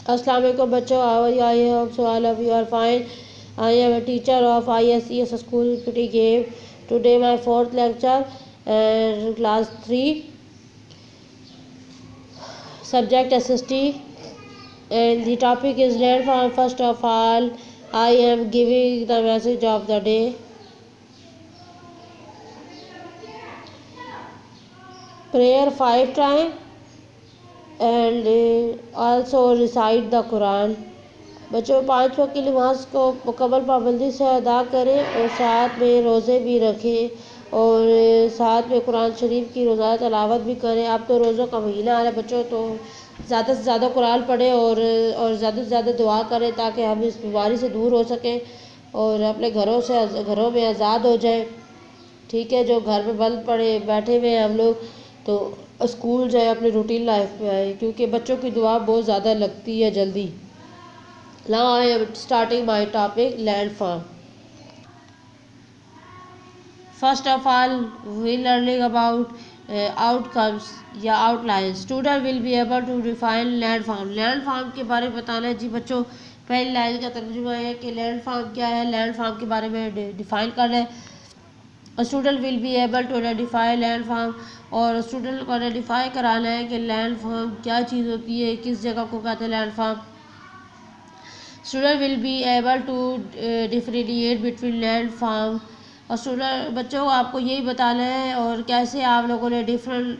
अस्सलाम वालेकुम बच्चों, I hope so all of you are fine. I am a teacher of ISES school Pretty Game. Today my fourth lecture, class 3, subject SST, and the topic is learn from. First of all, I am giving the message of the day. Prayer 5 times and also recite the Quran. बच्चों 5 वक्त की नमाज को मुकम्मल पाबंदी से अदा करें और साथ में रोज़े भी रखें और साथ में कुरान शरीफ की रोज़ाना तिलावत भी करें. अब तो रोज़ों का महीना आ रहा है बच्चों, तो ज़्यादा से ज़्यादा कुरान पढ़ें और ज़्यादा से ज़्यादा दुआ करें ताकि हम इस बीमारी से दूर हो सकें और अपने घरों में आज़ाद हो जाएं. ठीक है, जो घर में बंद पड़े बैठे हुए हैं हम लोग, तो स्कूल जाए, अपनी रूटीन लाइफ में आए, क्योंकि बच्चों की दुआ बहुत ज़्यादा लगती है जल्दी. Now I am starting my topic, land farm. First of all, we learning about outcomes या outlines. Student will be able to define land farm. Land farm के बारे में बताना है जी बच्चों. पहली लाइन का तर्जुमा है कि लैंड फार्म क्या है. लैंड फार्म के बारे में डिफाइन करना है. Student will be able to identify landform, और स्टूडेंट को आइडेंटिफाई कराना है कि लैंड फार्म क्या चीज़ होती है, किस जगह को कहते हैं landform. Student will be able to differentiate between landform. और स्टूडेंट बच्चों को आपको यही बताना है और कैसे आप लोगों ने डिफरेंट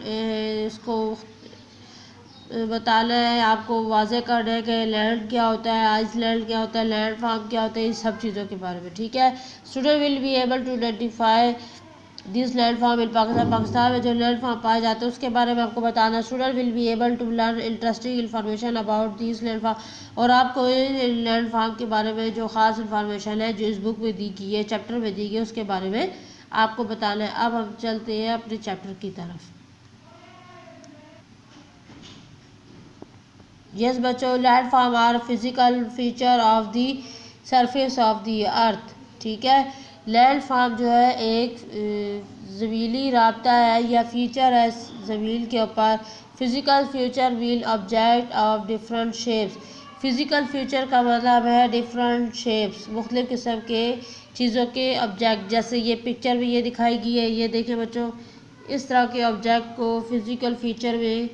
इसको बताना है, आपको वाज़े करना है कि लैंड क्या होता है, आइसलैंड क्या होता है, लैंड फार्म क्या होता है, इस सब चीज़ों के बारे में. ठीक है. Student will be able to identify this landform in Pakistan में जो लैंड फार्म पाए जाते हैं उसके बारे में आपको बताना. Student will be able to learn interesting information about this landform, और आपको लैंड फार्म के बारे में जो ख़ास इन्फॉर्मेशन है जो इस बुक में दी गई है, चैप्टर में दी गई है, उसके बारे में आपको बताना है. अब हम चलते हैं अपने चैप्टर की तरफ. यस बच्चों, landform are physical feature of the surface of the earth. ठीक है. लैंड फार्म जो है एक ज़मीनी राब्ता है या फीचर है ज़मीन के ऊपर. Physical feature mean object of different shapes. Physical feature का मतलब है डिफरेंट शेप्स, मुख्तलिफ़ किस्म के चीज़ों के ऑब्जेक्ट. जैसे ये पिक्चर में ये दिखाई गई है, ये देखें बच्चों, इस तरह के ऑब्जेक्ट को फ़िज़िकल फीचर में,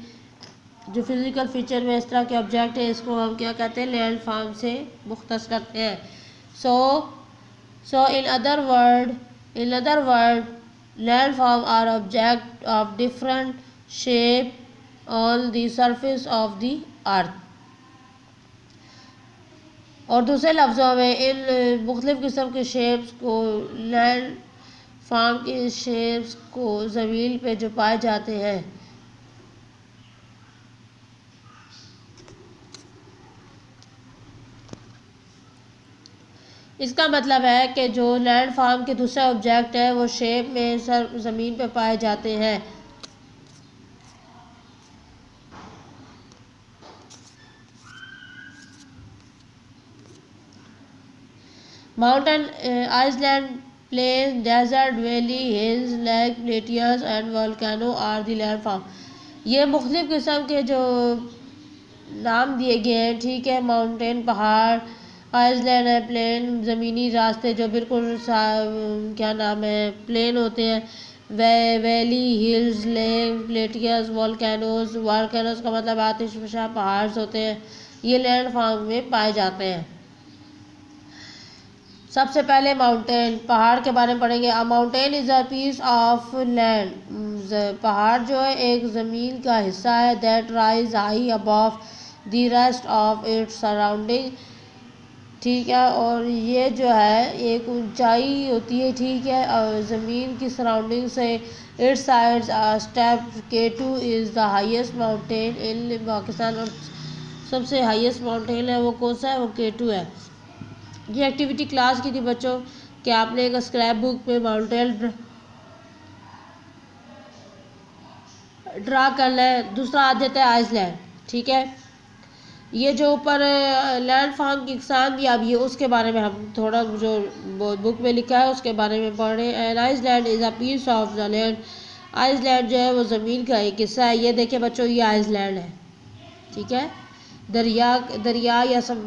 जो फिज़िकल फीचर में इस तरह के ऑब्जेक्ट है, इसको हम क्या कहते हैं, लैंड फार्म से मुख्तस करते हैं. So in other word, landform are objects of different shape on the surface of the earth. और दूसरे लफ्ज़ों में इन मुख्तलिफ़ किस्म के शेप्स को, लैंड फार्म के शेप्स को ज़मीन पे जो पाए जाते हैं, इसका मतलब है कि जो लैंड फार्म के दूसरे ऑब्जेक्ट है वो शेप में ज़मीन पे पाए जाते हैं. Mountain, island, plain, desert, valley, hills, lake, plateaus and volcano are the land form. ये मुख्तलिफ़ किस्म के जो नाम दिए गए हैं. ठीक है. माउंटेन पहाड़, आइसलैंड है प्लेन ज़मीनी रास्ते जो बिल्कुल क्या नाम है प्लेन होते हैं. Valley, hills, lake, plateaus, volcanoes. Volcanoes का मतलब आतिशफशा पहाड़ होते हैं. ये लैंड फार्म में पाए जाते हैं. सबसे पहले माउंटेन, पहाड़ के बारे में पढ़ेंगे. A mountain is a piece of land. पहाड़ जो है एक ज़मीन का हिस्सा है. That rise high above the rest of its surrounding. ठीक है. और ये जो है एक ऊंचाई होती है. ठीक है. और ज़मीन की सराउंडिंग से it's sides step. K2 is the highest mountain in Pakistan. और सबसे हाईएस्ट माउंटेन है वो कौन सा है, वो K2 है. ये एक्टिविटी क्लास की थी बच्चों कि आपने एक स्क्रैप बुक पे माउंटेन ड्रा करना है. दूसरा आ जाता है आइसलैंड. ठीक है. ये जो ऊपर लैंड फार्म की इकसाम दी अब ये उसके बारे में हम थोड़ा जो बुक में लिखा है उसके बारे में पढ़ रहे हैं. And island is a piece of the land. Island जो है वो ज़मीन का एक हिस्सा है. ये देखिए बच्चों, ये आइसलैंड है. ठीक है. दरिया या सब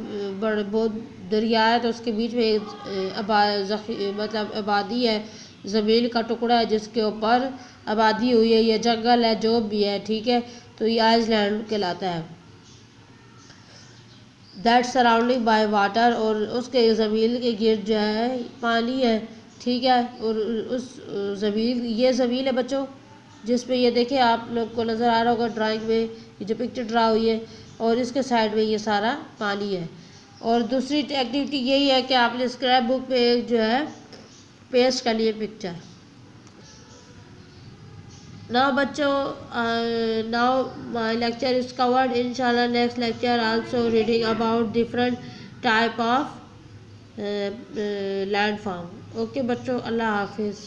बहुत दरिया है, तो उसके बीच में एक मतलब आबादी है, ज़मीन का टुकड़ा है जिसके ऊपर आबादी हुई है, या जंगल है, जो भी है, ठीक है, तो ये आइसलैंड कहलाता है। दैट सराउंडिंग बाय वाटर, और उसके ज़मीन के गिर्द जो है पानी है, ठीक है, और उस ज़मीन, ये ज़मीन है बच्चों जिस पे ये देखें आप लोग को नज़र आ रहा होगा ड्राइंग में, ये जो पिक्चर ड्रा हुई है, और इसके साइड में ये सारा पानी है। और दूसरी एक्टिविटी यही है कि आपने स्क्रैप बुक पे जो है पेस्ट कर लिए पिक्चर। नाउ बच्चों, now my lecture is covered, इंशाल्लाह next lecture also reading about different type of land form. Okay बच्चों, अल्लाह हाफिज़।